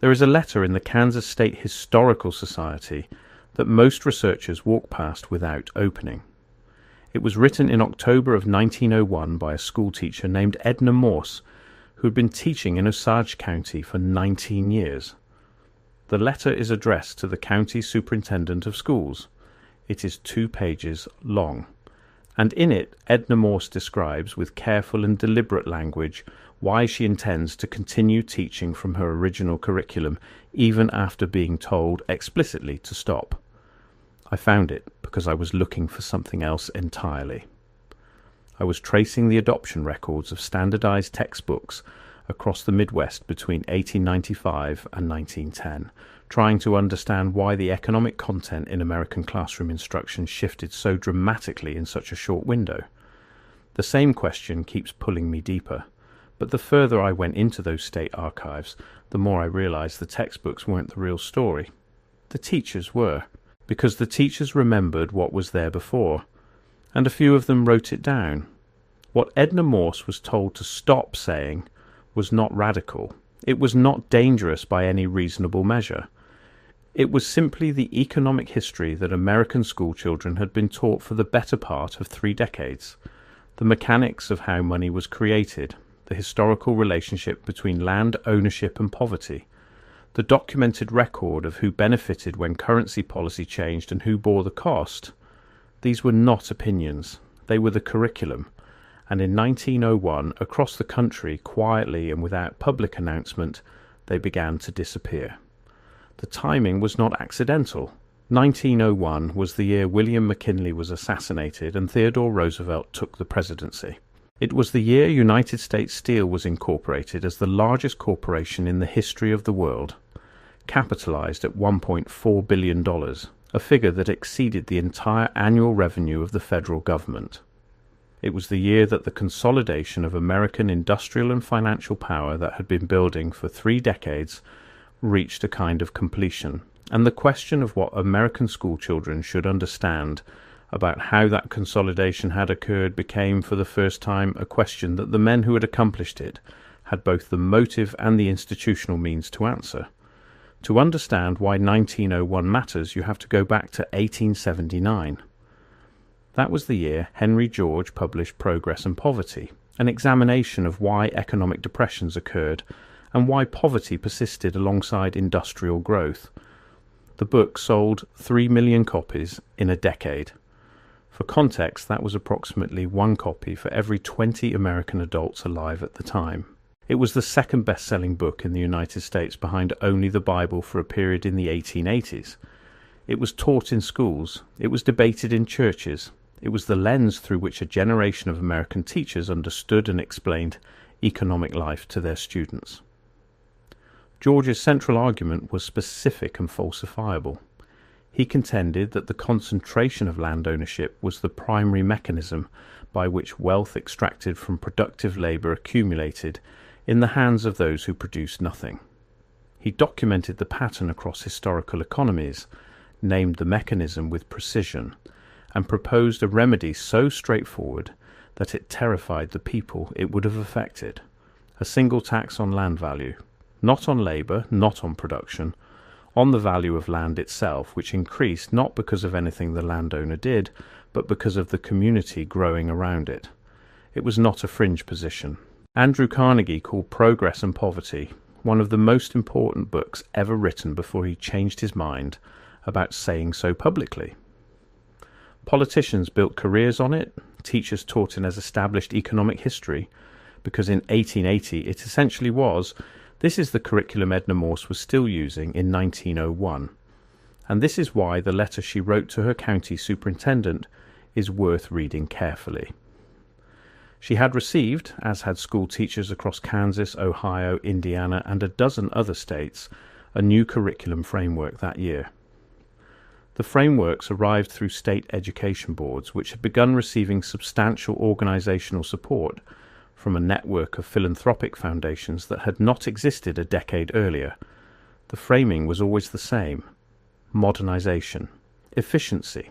There is a letter in the Kansas State Historical Society that most researchers walk past without opening. It was written in October of 1901 by a schoolteacher named Edna Morse, who had been teaching in Osage County for 19 years. The letter is addressed to the county superintendent of schools. It is 2 pages long, and in it Edna Morse describes with careful and deliberate language why she intends to continue teaching from her original curriculum even after being told explicitly to stop. I found it because I was looking for something else entirely. I was tracing the adoption records of standardized textbooks across the Midwest between 1895 and 1910, trying to understand why the economic content in American classroom instruction shifted so dramatically in such a short window. The same question keeps pulling me deeper, but the further I went into those state archives, the more I realized the textbooks weren't the real story. The teachers were, because the teachers remembered what was there before, and a few of them wrote it down. What Edna Morse was told to stop saying was not radical. It was not dangerous by any reasonable measure. It was simply the economic history that American schoolchildren had been taught for the better part of 3 decades, the mechanics of how money was created, the historical relationship between land ownership and poverty, the documented record of who benefited when currency policy changed and who bore the cost. These were not opinions. They were the curriculum. And in 1901, across the country, quietly and without public announcement, they began to disappear. The timing was not accidental. 1901 was the year William McKinley was assassinated and Theodore Roosevelt took the presidency. It was the year United States Steel was incorporated as the largest corporation in the history of the world, capitalized at $1.4 billion, a figure that exceeded the entire annual revenue of the federal government. It was the year that the consolidation of American industrial and financial power that had been building for 3 decades reached a kind of completion, and the question of what American schoolchildren should understand about how that consolidation had occurred became for the first time a question that the men who had accomplished it had both the motive and the institutional means to answer. To understand why 1901 matters, you have to go back to 1879. That was the year Henry George published Progress and Poverty, an examination of why economic depressions occurred and why poverty persisted alongside industrial growth. The book sold 3 million copies in a decade. For context, that was approximately 1 copy for every 20 American adults alive at the time. It was the second best-selling book in the United States behind only the Bible for a period in the 1880s. It was taught in schools. It was debated in churches. It was the lens through which a generation of American teachers understood and explained economic life to their students. George's central argument was specific and falsifiable. He contended that the concentration of land ownership was the primary mechanism by which wealth extracted from productive labor accumulated in the hands of those who produced nothing. He documented the pattern across historical economies, named the mechanism with precision, and proposed a remedy so straightforward that it terrified the people it would have affected: a single tax on land value, not on labor, not on production, on the value of land itself, which increased not because of anything the landowner did, but because of the community growing around it. It was not a fringe position. Andrew Carnegie called Progress and Poverty one of the most important books ever written before he changed his mind about saying so publicly. Politicians built careers on it, teachers taught in as established economic history, because in 1880 it essentially was. This is the curriculum Edna Morse was still using in 1901, and this is why the letter she wrote to her county superintendent is worth reading carefully. She had received, as had school teachers across Kansas, Ohio, Indiana, and a dozen other states, a new curriculum framework that year. The frameworks arrived through state education boards, which had begun receiving substantial organizational support from a network of philanthropic foundations that had not existed a decade earlier. The framing was always the same: modernization, efficiency,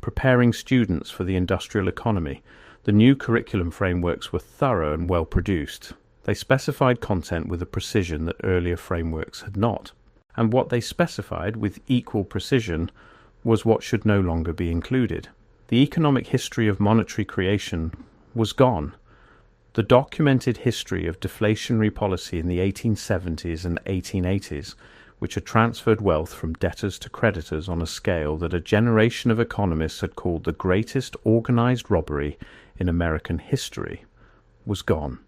preparing students for the industrial economy. The new curriculum frameworks were thorough and well produced. They specified content with a precision that earlier frameworks had not. And what they specified with equal precision was what should no longer be included. The economic history of monetary creation was gone. The documented history of deflationary policy in the 1870s and 1880s, which had transferred wealth from debtors to creditors on a scale that a generation of economists had called the greatest organized robbery in American history, was gone.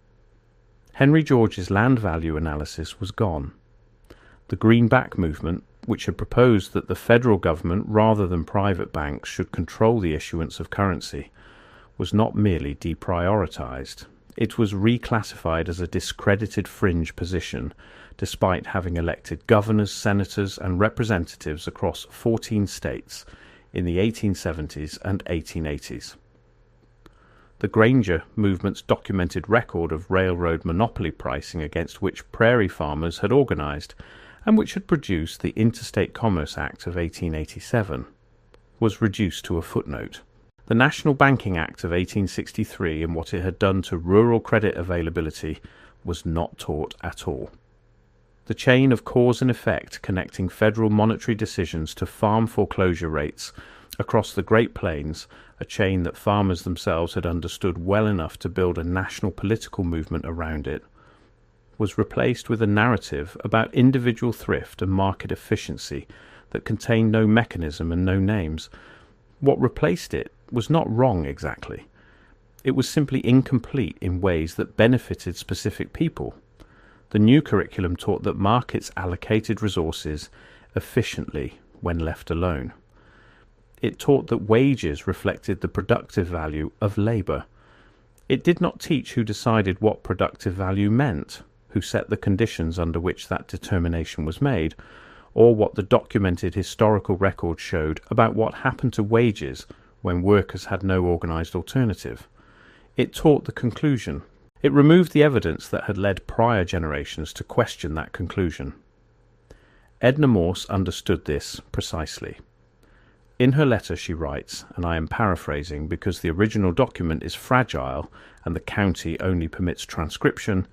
Henry George's land value analysis was gone. The Greenback movement, which had proposed that the federal government rather than private banks should control the issuance of currency, was not merely deprioritized. It was reclassified as a discredited fringe position, despite having elected governors, senators, and representatives across 14 states in the 1870s and 1880s. The Granger movement's documented record of railroad monopoly pricing against which prairie farmers had organized, and which had produced the Interstate Commerce Act of 1887, was reduced to a footnote. The National Banking Act of 1863 and what it had done to rural credit availability was not taught at all. The chain of cause and effect connecting federal monetary decisions to farm foreclosure rates across the Great Plains, a chain that farmers themselves had understood well enough to build a national political movement around it, was replaced with a narrative about individual thrift and market efficiency that contained no mechanism and no names. What replaced it was not wrong exactly. It was simply incomplete in ways that benefited specific people. The new curriculum taught that markets allocated resources efficiently when left alone. It taught that wages reflected the productive value of labour. It did not teach who decided what productive value meant, who set the conditions under which that determination was made, or what the documented historical record showed about what happened to wages when workers had no organised alternative. It taught the conclusion. It removed the evidence that had led prior generations to question that conclusion. Edna Morse understood this precisely. In her letter she writes, and I am paraphrasing because the original document is fragile and the county only permits transcription,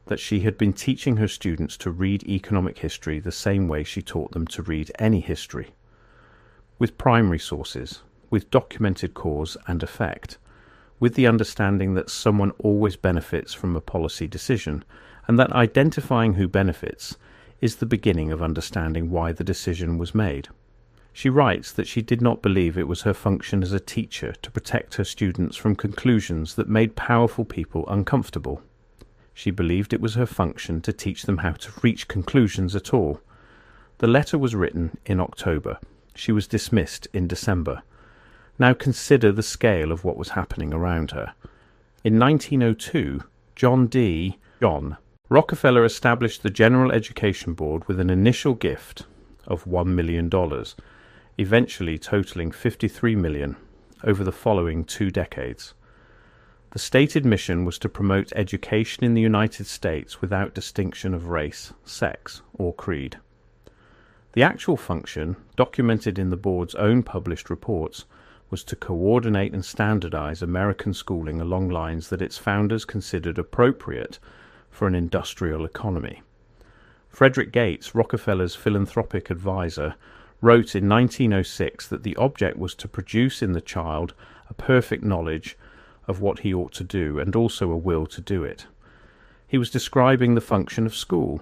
that she had been teaching her students to read economic history the same way she taught them to read any history, with primary sources, with documented cause and effect, with the understanding that someone always benefits from a policy decision, and that identifying who benefits is the beginning of understanding why the decision was made. She writes that she did not believe it was her function as a teacher to protect her students from conclusions that made powerful people uncomfortable. She believed it was her function to teach them how to reach conclusions at all. The letter was written in October. She was dismissed in December. Now consider the scale of what was happening around her. In 1902, John Rockefeller established the General Education Board with an initial gift of $1 million, eventually totaling $53 million over the following 2 decades. The stated mission was to promote education in the United States without distinction of race, sex, or creed. The actual function, documented in the board's own published reports, was to coordinate and standardize American schooling along lines that its founders considered appropriate for an industrial economy. Frederick Gates, Rockefeller's philanthropic advisor, wrote in 1906 that the object was to produce in the child a perfect knowledge of what he ought to do and also a will to do it. He was describing the function of school.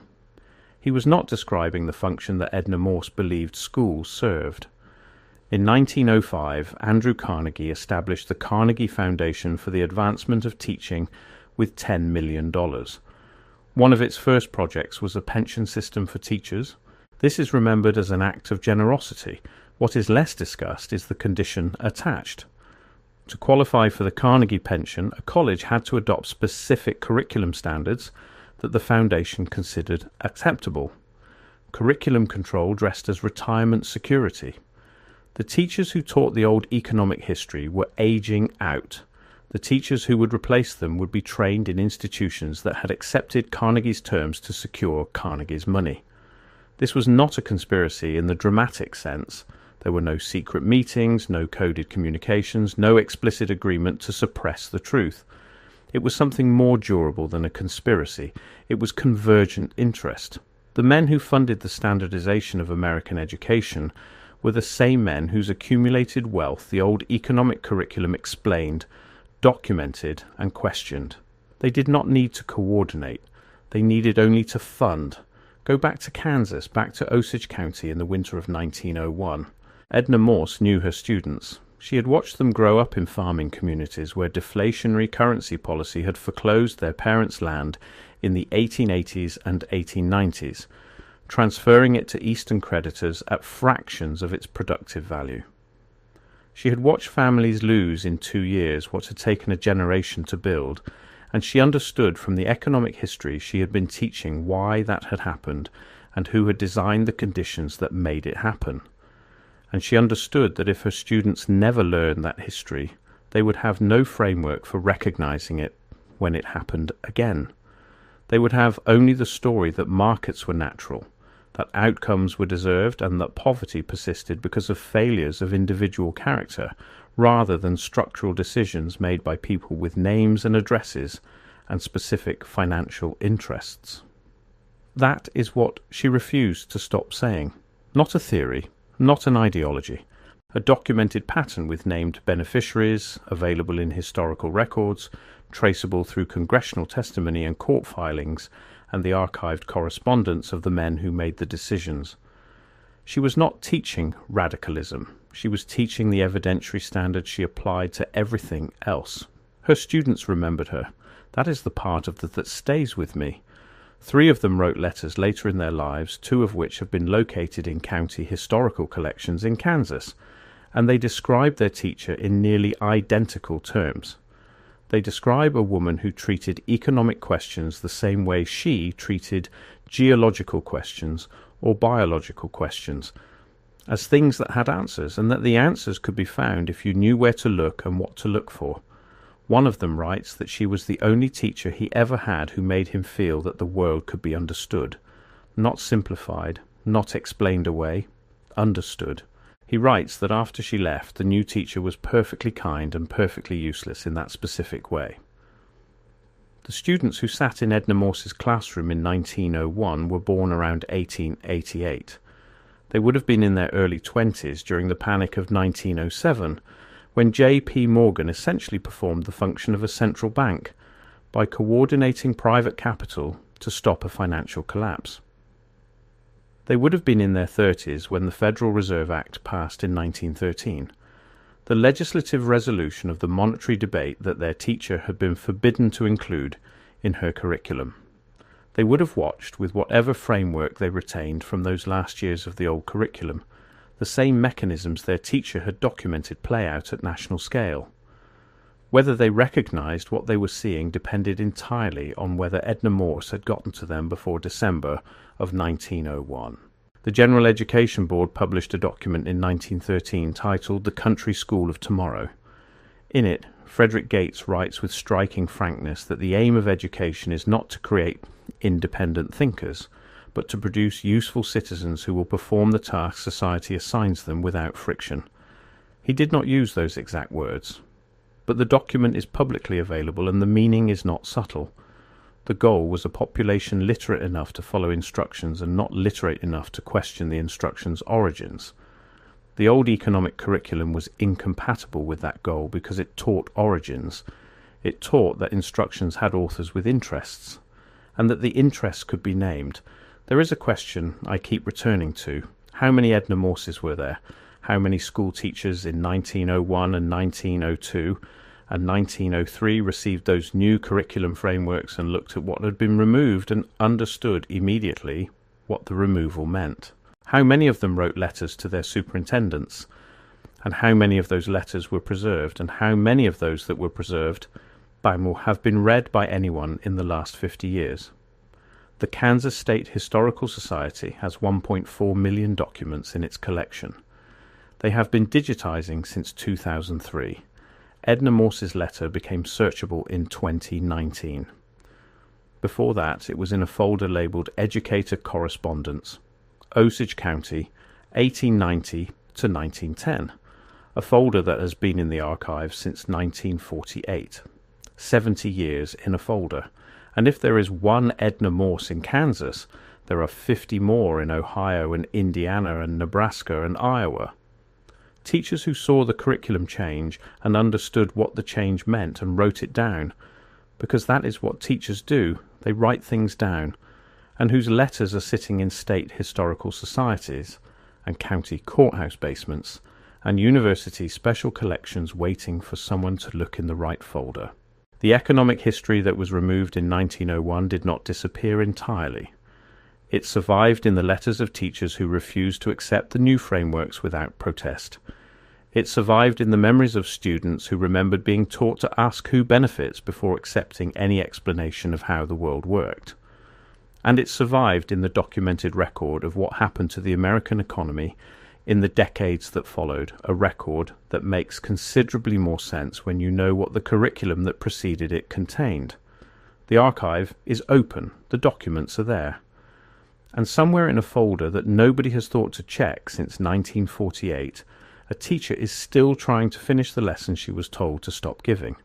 He was not describing the function that Edna Morse believed schools served. In 1905, Andrew Carnegie established the Carnegie Foundation for the Advancement of Teaching with $10 million. One of its first projects was a pension system for teachers. This is remembered as an act of generosity. What is less discussed is the condition attached. To qualify for the Carnegie pension, a college had to adopt specific curriculum standards that the foundation considered acceptable. Curriculum control dressed as retirement security. The teachers who taught the old economic history were aging out. The teachers who would replace them would be trained in institutions that had accepted Carnegie's terms to secure Carnegie's money. This was not a conspiracy in the dramatic sense. There were no secret meetings, no coded communications, no explicit agreement to suppress the truth. It was something more durable than a conspiracy. It was convergent interest. The men who funded the standardization of American education were the same men whose accumulated wealth the old economic curriculum explained, documented, and questioned. They did not need to coordinate. They needed only to fund. Go back to Kansas, back to Osage County in the winter of 1901. Edna Morse knew her students. She had watched them grow up in farming communities where deflationary currency policy had foreclosed their parents' land in the 1880s and 1890s, transferring it to Eastern creditors at fractions of its productive value. She had watched families lose in 2 years what had taken a generation to build, and she understood from the economic history she had been teaching why that had happened and who had designed the conditions that made it happen. And she understood that if her students never learned that history, they would have no framework for recognizing it when it happened again. They would have only the story that markets were natural, that outcomes were deserved, and that poverty persisted because of failures of individual character, rather than structural decisions made by people with names and addresses and specific financial interests. That is what she refused to stop saying. Not a theory, not an ideology, a documented pattern with named beneficiaries, available in historical records, traceable through congressional testimony and court filings, and the archived correspondence of the men who made the decisions. She was not teaching radicalism. She was teaching the evidentiary standards she applied to everything else. Her students remembered her. That is the part of that stays with me. 3 of them wrote letters later in their lives, 2 of which have been located in county historical collections in Kansas, and they describe their teacher in nearly identical terms. They describe a woman who treated economic questions the same way she treated geological questions or biological questions, as things that had answers, and that the answers could be found if you knew where to look and what to look for. One of them writes that she was the only teacher he ever had who made him feel that the world could be understood, not simplified, not explained away, understood. He writes that after she left, the new teacher was perfectly kind and perfectly useless in that specific way. The students who sat in Edna Morse's classroom in 1901 were born around 1888. They would have been in their early 20s during the Panic of 1907, when J.P. Morgan essentially performed the function of a central bank by coordinating private capital to stop a financial collapse. They would have been in their 30s when the Federal Reserve Act passed in 1913, the legislative resolution of the monetary debate that their teacher had been forbidden to include in her curriculum. They would have watched, with whatever framework they retained from those last years of the old curriculum, the same mechanisms their teacher had documented play out at national scale. Whether they recognized what they were seeing depended entirely on whether Edna Morse had gotten to them before December of 1901. The General Education Board published a document in 1913 titled The Country School of Tomorrow. In it, Frederick Gates writes with striking frankness that the aim of education is not to create independent thinkers, but to produce useful citizens who will perform the tasks society assigns them without friction. He did not use those exact words, but the document is publicly available and the meaning is not subtle. The goal was a population literate enough to follow instructions and not literate enough to question the instructions' origins. The old economic curriculum was incompatible with that goal because it taught origins. It taught that instructions had authors with interests, and that the interests could be named. There is a question I keep returning to. How many Edna Morses were there? How many school teachers in 1901 and 1902 and 1903 received those new curriculum frameworks and looked at what had been removed and understood immediately what the removal meant? How many of them wrote letters to their superintendents? And how many of those letters were preserved? And how many of those that were preserved will have been read by anyone in the last 50 years? The Kansas State Historical Society has 1.4 million documents in its collection. They have been digitizing since 2003. Edna Morse's letter became searchable in 2019. Before that, it was in a folder labeled Educator Correspondence, Osage County, 1890 to 1910, a folder that has been in the archives since 1948. 70 years in a folder. And if there is one Edna Morse in Kansas, there are 50 more in Ohio and Indiana and Nebraska and Iowa. Teachers who saw the curriculum change and understood what the change meant and wrote it down, because that is what teachers do, they write things down, and whose letters are sitting in state historical societies and county courthouse basements and university special collections waiting for someone to look in the right folder. The economic history that was removed in 1901 did not disappear entirely. It survived in the letters of teachers who refused to accept the new frameworks without protest. It survived in the memories of students who remembered being taught to ask who benefits before accepting any explanation of how the world worked. And it survived in the documented record of what happened to the American economy in the decades that followed, a record that makes considerably more sense when you know what the curriculum that preceded it contained. The archive is open, the documents are there. And somewhere in a folder that nobody has thought to check since 1948, a teacher is still trying to finish the lesson she was told to stop giving.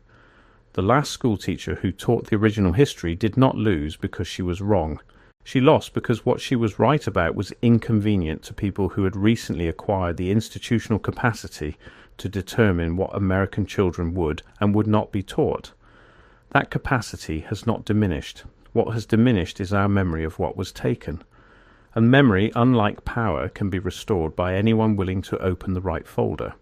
The last school teacher who taught the original history did not lose because she was wrong. She lost because what she was right about was inconvenient to people who had recently acquired the institutional capacity to determine what American children would and would not be taught. That capacity has not diminished. What has diminished is our memory of what was taken. And memory, unlike power, can be restored by anyone willing to open the right folder.